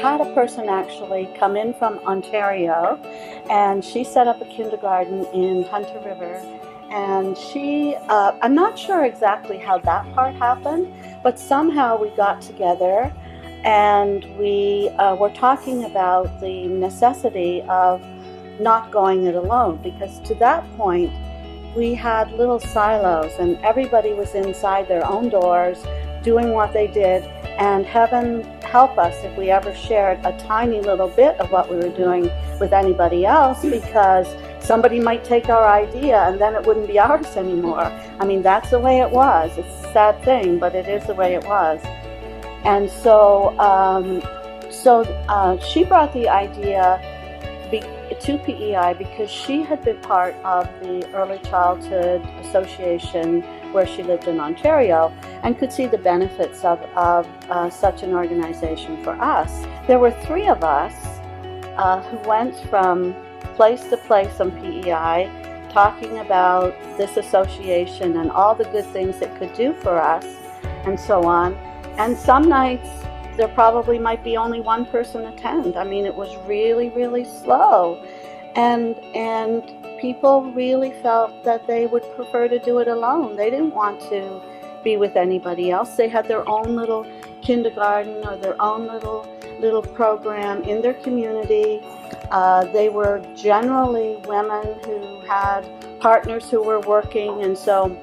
had a person actually come in from Ontario, and she set up a kindergarten in Hunter River. And she, I'm not sure exactly how that part happened, but somehow we got together and we were talking about the necessity of not going it alone, because to that point we had little silos and everybody was inside their own doors doing what they did, and heaven help us if we ever shared a tiny little bit of what we were doing with anybody else, because somebody might take our idea and then it wouldn't be ours anymore. I mean, that's the way it was. It's a sad thing, but it is the way it was. And so she brought the idea to PEI because she had been part of the Early Childhood Association where she lived in Ontario and could see the benefits of such an organization for us. There were 3 of us who went from place to place on PEI talking about this association and all the good things it could do for us and so on. And some nights there probably might be only one person attend. I mean, it was really, really slow. And people really felt that they would prefer to do it alone. They didn't want to be with anybody else. They had their own little kindergarten or their own little program in their community. They were generally women who had partners who were working, and so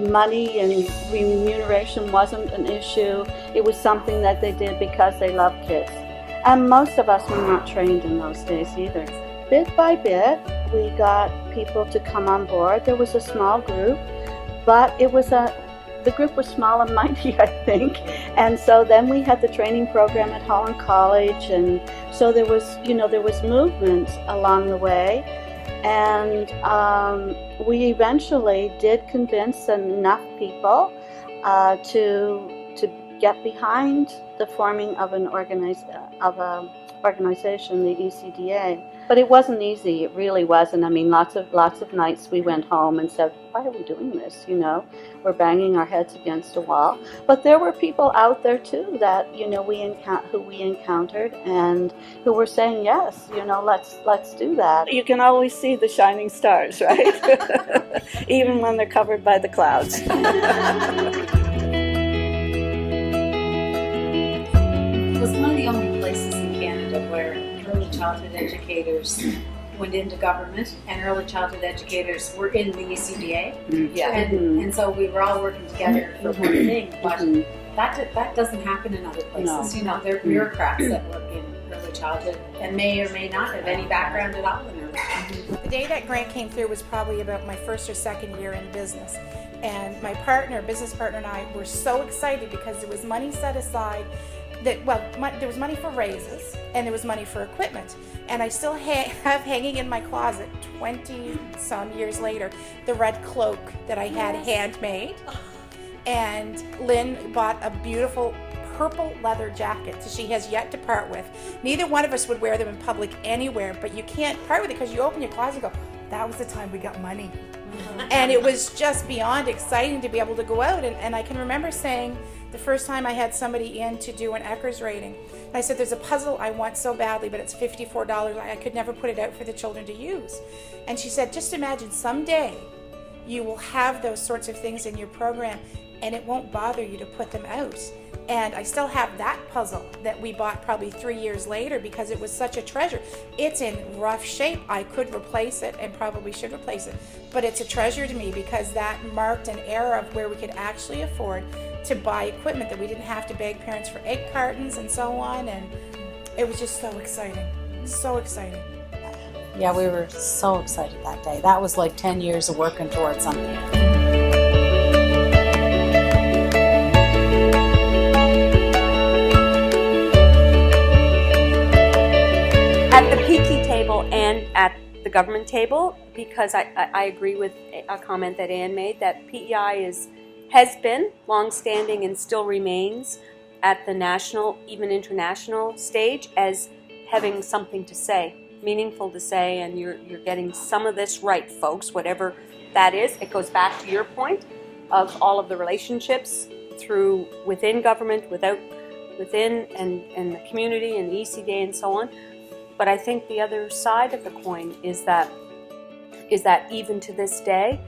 money and remuneration wasn't an issue. It was something that they did because they loved kids. And most of us were not trained in those days either. Bit by bit, we got people to come on board. There was a small group, but the group was small and mighty, I think. And so then we had the training program at Holland College, and so there was movement along the way. And we eventually did convince enough people to get behind the forming of an organization, the ECDA. But it wasn't easy. It really wasn't. I mean, lots of nights we went home and said, "Why are we doing this? We're banging our heads against a wall." But there were people out there too that who we encountered and who were saying, "Yes, let's do that." You can always see the shining stars, right? Even when they're covered by the clouds. It was one of the only places in Canada where early childhood educators went into government and early childhood educators were in the ECDA. Yeah. And so we were all working together for one thing, but that doesn't happen in other places. No. There are bureaucrats that work in early childhood and may or may not have any background at all in early childhood. The day that grant came through was probably about my first or second year in business. And my business partner and I were so excited because there was money set aside there was money for raises and there was money for equipment. And I still have hanging in my closet 20 some years later the red cloak that I had handmade. And Lynn bought a beautiful purple leather jacket that she has yet to part with. Neither one of us would wear them in public anywhere, but you can't part with it because you open your closet and go, that was the time we got money. And it was just beyond exciting to be able to go out. And I can remember saying, the first time I had somebody in to do an Eckers rating, I said, there's a puzzle I want so badly, but it's $54. I could never put it out for the children to use. And she said, just imagine someday you will have those sorts of things in your program and it won't bother you to put them out. And I still have that puzzle that we bought probably 3 years later because it was such a treasure. It's in rough shape. I could replace it and probably should replace it. But it's a treasure to me because that marked an era of where we could actually afford to buy equipment, that we didn't have to beg parents for egg cartons and so on. And it was just so exciting. So exciting. Yeah, we were so excited that day. That was like 10 years of working towards something. At the PT table and at the government table, because I agree with a comment that Anne made, that PEI has been long-standing and still remains at the national, even international stage as having something to say, meaningful to say, and you're getting some of this right, folks, whatever that is. It goes back to your point of all of the relationships within government, without within and the community and the ECDA and so on. But I think the other side of the coin is that even to this day,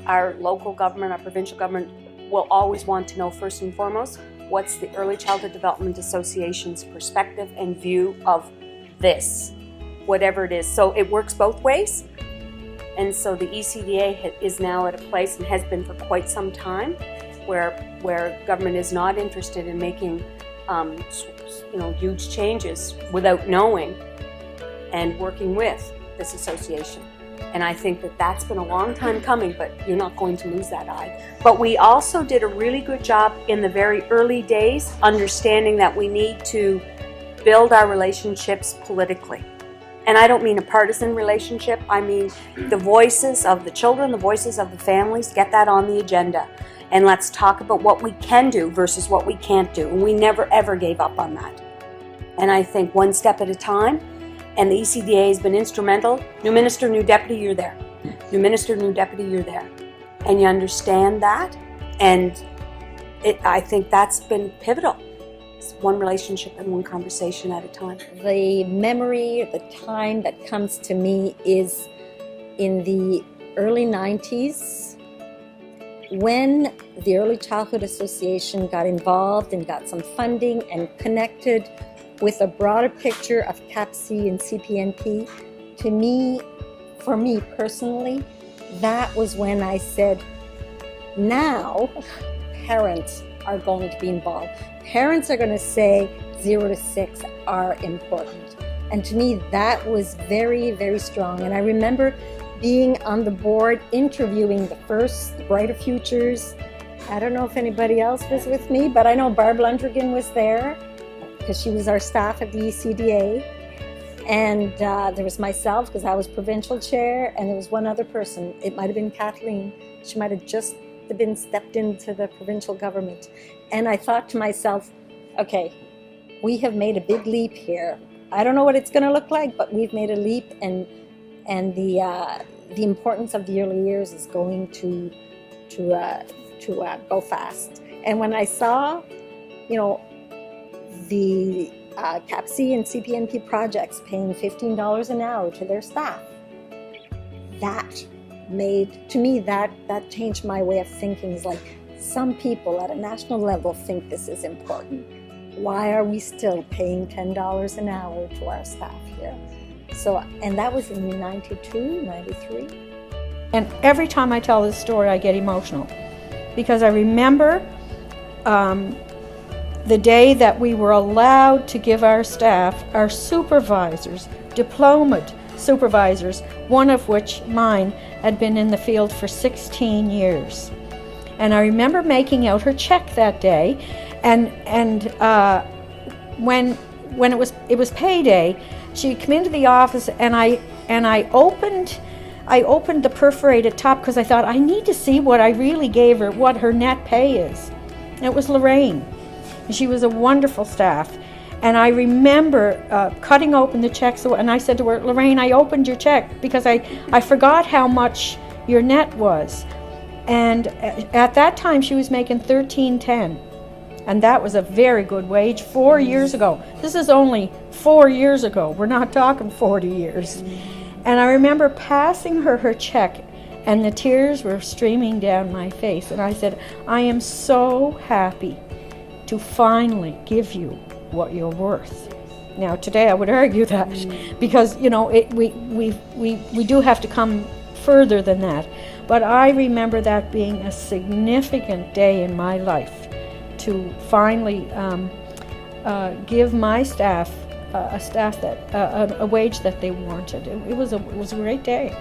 our local government, our provincial government will always want to know first and foremost what's the Early Childhood Development Association's perspective and view of this, whatever it is. So it works both ways. And so the ECDA is now at a place, and has been for quite some time, where government is not interested in making huge changes without knowing and working with this association. And I think that that's been a long time coming, but you're not going to lose that eye. But we also did a really good job in the very early days, understanding that we need to build our relationships politically. And I don't mean a partisan relationship, I mean the voices of the children, the voices of the families, get that on the agenda. And let's talk about what we can do versus what we can't do. And we never ever gave up on that. And I think one step at a time, and the ECDA has been instrumental. New minister, new deputy, you're there. New minister, new deputy, you're there. And you understand that, and I think that's been pivotal. It's one relationship and one conversation at a time. The memory, the time that comes to me is in the early 90s, when the Early Childhood Association got involved and got some funding and connected with a broader picture of CAPC and CPNP. To me, for me personally, that was when I said, now parents are going to be involved. Parents are going to say 0 to 6 are important. And to me, that was very, very strong. And I remember being on the board, interviewing the first Brighter Futures. I don't know if anybody else was with me, but I know Barb Lundrigan was there, because she was our staff at the ECDA. And there was myself, because I was provincial chair, and there was one other person. It might have been Kathleen. She might have just been stepped into the provincial government. And I thought to myself, okay, we have made a big leap here. I don't know what it's going to look like, but we've made a leap, and the importance of the early years is going to go fast. And when I saw, the CAPC and CPNP projects paying $15 an hour to their staff, that made, to me, that changed my way of thinking. Is like, some people at a national level think this is important. Why are we still paying $10 an hour to our staff here? So, and that was in 92, 93. And every time I tell this story, I get emotional, because I remember the day that we were allowed to give our staff, our supervisors, diplomaed supervisors, one of which, mine, had been in the field for 16 years. And I remember making out her check that day, and when it was payday, she'd come into the office, and I opened the perforated top, because I thought I need to see what I really gave her, what her net pay is. And it was Lorraine. She was a wonderful staff. And I remember cutting open the check, and I said to her, Lorraine, I opened your check because I forgot how much your net was. And at that time, she was making $13.10. And that was a very good wage 4 years ago. This is only 4 years ago. We're not talking 40 years. And I remember passing her check, and the tears were streaming down my face. And I said, I am so happy to finally give you what you're worth. Now today I would argue that, because we do have to come further than that. But I remember that being a significant day in my life, to finally give my staff a wage that they wanted. It was a great day.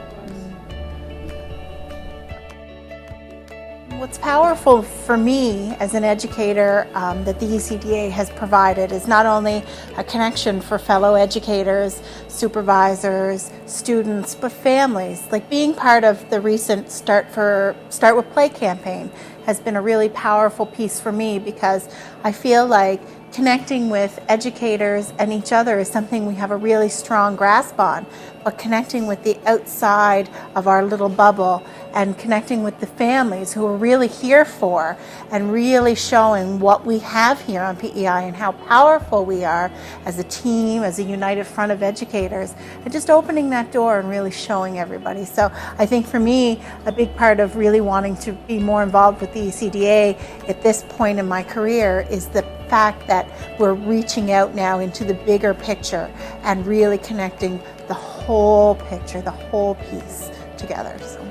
What's powerful for me as an educator that the ECDA has provided is not only a connection for fellow educators, supervisors, students, but families. Like, being part of the recent Start with Play campaign has been a really powerful piece for me, because I feel like connecting with educators and each other is something we have a really strong grasp on, but connecting with the outside of our little bubble and connecting with the families who are really here for and really showing what we have here on PEI and how powerful we are as a team, as a united front of educators, and just opening that door and really showing everybody. So I think for me, a big part of really wanting to be more involved with the ECDA at this point in my career is the fact that we're reaching out now into the bigger picture and really connecting the whole picture, the whole piece together. So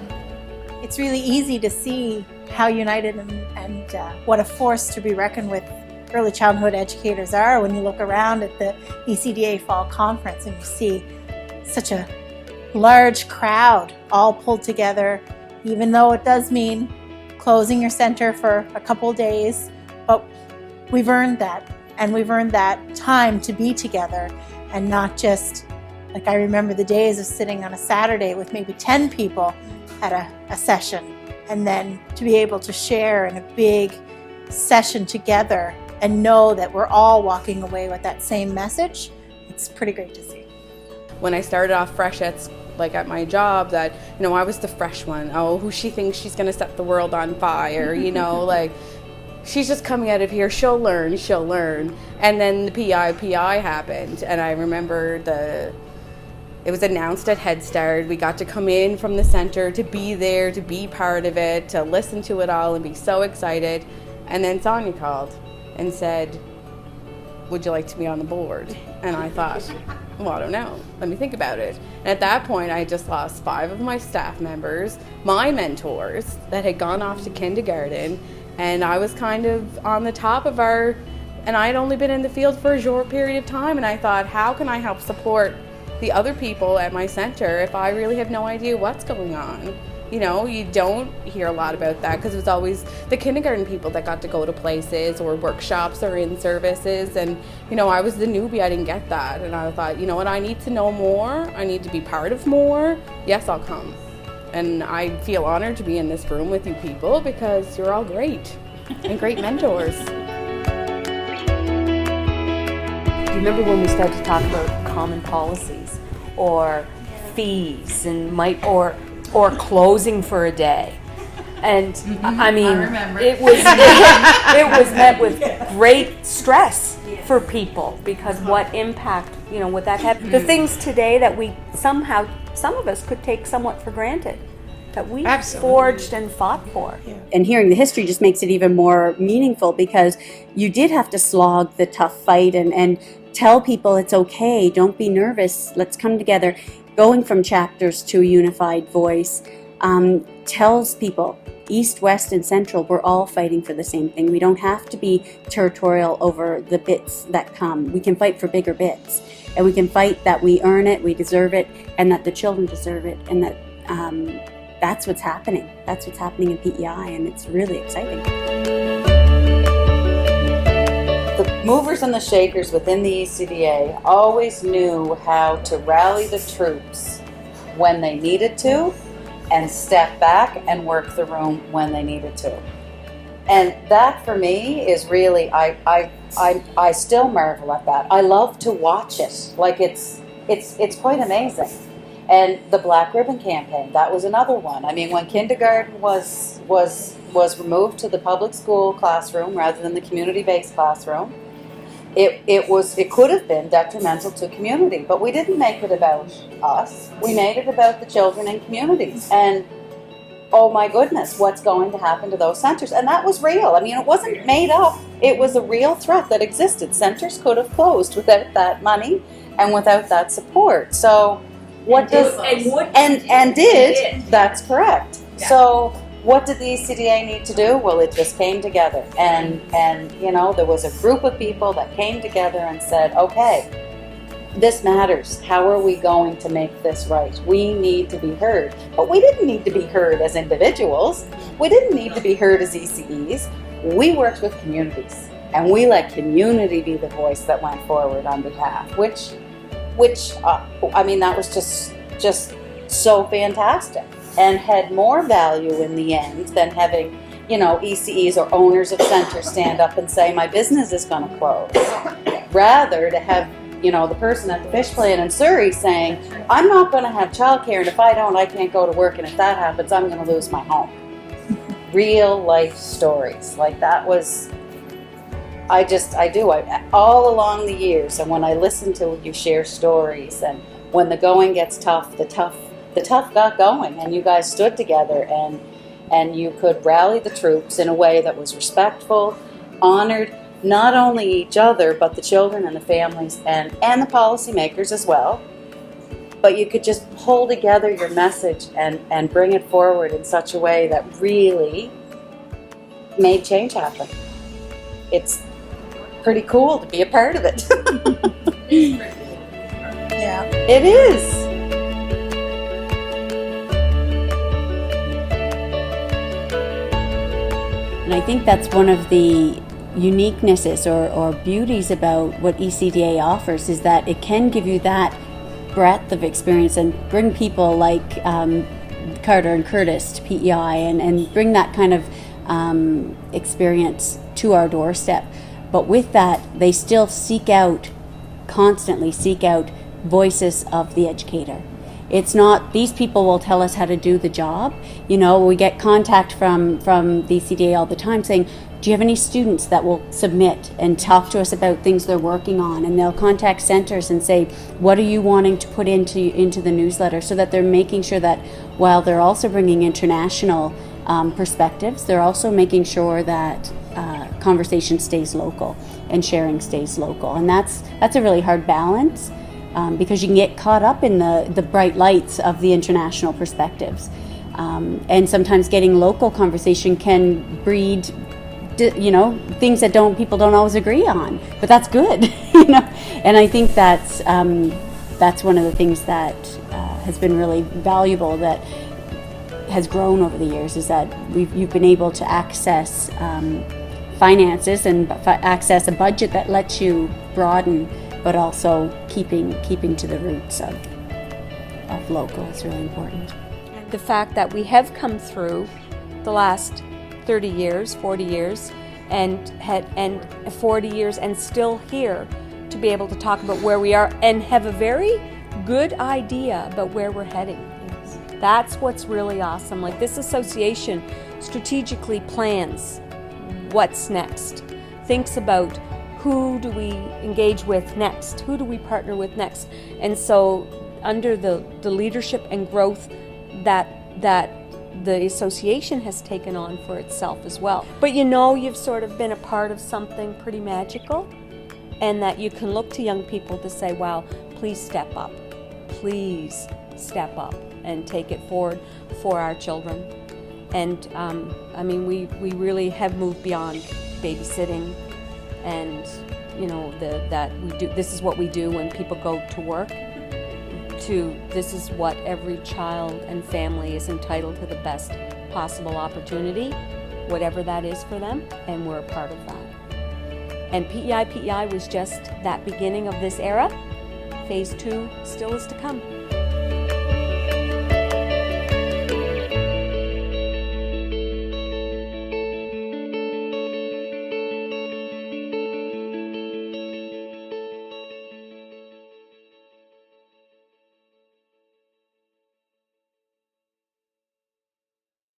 it's really easy to see how united and what a force to be reckoned with early childhood educators are when you look around at the ECDA Fall Conference and you see such a large crowd all pulled together, even though it does mean closing your center for a couple of days. But we've earned that, and we've earned that time to be together and not just, like I remember the days of sitting on a Saturday with maybe 10 people at a session, and then to be able to share in a big session together and know that we're all walking away with that same message. It's pretty great to see. When I started off fresh at my job, that, you know, I was the fresh one. Oh, who she thinks she's going to set the world on fire, you know, like, she's just coming out of here, she'll learn. And then the PEI happened, and I remember it was announced at Head Start. We got to come in from the center, to be there, to be part of it, to listen to it all and be so excited. And then Sonia called and said, would you like to be on the board? And I thought, well, I don't know, let me think about it. And at that point, I just lost 5 of my staff members, my mentors that had gone off to kindergarten, and I was kind of on the top of and I had only been in the field for a short period of time, and I thought, how can I help support the other people at my center if I really have no idea what's going on? You know, you don't hear a lot about that because it was always the kindergarten people that got to go to places or workshops or in services, and, you know, I was the newbie, I didn't get that, and I thought, you know what, I need to know more, I need to be part of more. Yes, I'll come. And I feel honored to be in this room with you people because you're all great and great mentors. Do you remember when we started to talk about common policies or fees and or closing for a day? And I mean, it was met with great stress for people because what impact, you know, would that have? The things today that we somehow, some of us could take somewhat for granted, that we forged and fought for. And hearing the history just makes it even more meaningful because you did have to slog the tough fight and tell people it's okay, don't be nervous, let's come together. Going from chapters to a unified voice tells people, East, West, and Central, we're all fighting for the same thing. We don't have to be territorial over the bits that come. We can fight for bigger bits. And we can fight that we earn it, we deserve it, and that the children deserve it, and that that's what's happening. That's what's happening in PEI, and it's really exciting. The movers and the shakers within the ECDA always knew how to rally the troops when they needed to and step back and work the room when they needed to. And that for me is really, I still marvel at that. I love to watch it. Like it's quite amazing. And the Black Ribbon Campaign, that was another one. I mean, when kindergarten was removed to the public school classroom rather than the community-based classroom, it could have been detrimental to community, but we didn't make it about us. We made it about the children and communities. And oh my goodness, what's going to happen to those centers? And that was real. I mean, it wasn't made up. It was a real threat that existed. Centers could have closed without that money and without that support. So what does and did, that's correct. Yeah. So what did the ECDA need to do? Well, it just came together, and you know, there was a group of people that came together and said, okay, this matters. How are we going to make this right? We need to be heard. But we didn't need to be heard as individuals. We didn't need to be heard as ECEs. We worked with communities, and we let community be the voice that went forward on behalf, which I mean, that was just so fantastic and had more value in the end than having, ECEs or owners of centers stand up and say, my business is going to close. Rather to have, the person at the fish plant in Surrey saying, I'm not going to have childcare, and if I don't, I can't go to work, and if that happens, I'm going to lose my home. Real life stories. Like that was, all along the years, and when I listen to you share stories, and when the going gets tough, the tough got going, and you guys stood together, and you could rally the troops in a way that was respectful, honored not only each other, but the children and the families and the policymakers as well. But you could just pull together your message and bring it forward in such a way that really made change happen. It's pretty cool to be a part of it. Yeah. It is. And I think that's one of the uniquenesses or beauties about what ECDA offers, is that it can give you that breadth of experience and bring people like Carter and Curtis to PEI and bring that kind of experience to our doorstep. But with that, they still constantly seek out voices of the educator. It's not, these people will tell us how to do the job. We get contact from the ECDA all the time saying, do you have any students that will submit and talk to us about things they're working on? And they'll contact centers and say, what are you wanting to put into the newsletter? So that they're making sure that while they're also bringing international perspectives, they're also making sure that conversation stays local and sharing stays local. And that's a really hard balance because you can get caught up in the bright lights of the international perspectives. And sometimes getting local conversation can breed things that people don't always agree on, but that's good. And I think that's one of the things that has been really valuable, that has grown over the years, is that you've been able to access finances and access a budget that lets you broaden, but also keeping to the roots of local is really important. The fact that we have come through the last 30 years, 40 years, and 40 years and still here to be able to talk about where we are and have a very good idea about where we're heading. That's what's really awesome. Like, this association strategically plans what's next, thinks about who do we engage with next, who do we partner with next. And so under the leadership and growth that the association has taken on for itself as well. But you've sort of been a part of something pretty magical, and that you can look to young people to say, wow, please step up and take it forward for our children. And we really have moved beyond babysitting and that we do, this is what we do when people go to work, to this is what every child and family is entitled to, the best possible opportunity, whatever that is for them, and we're a part of that. And PEI was just that beginning of this era. Phase 2 still is to come.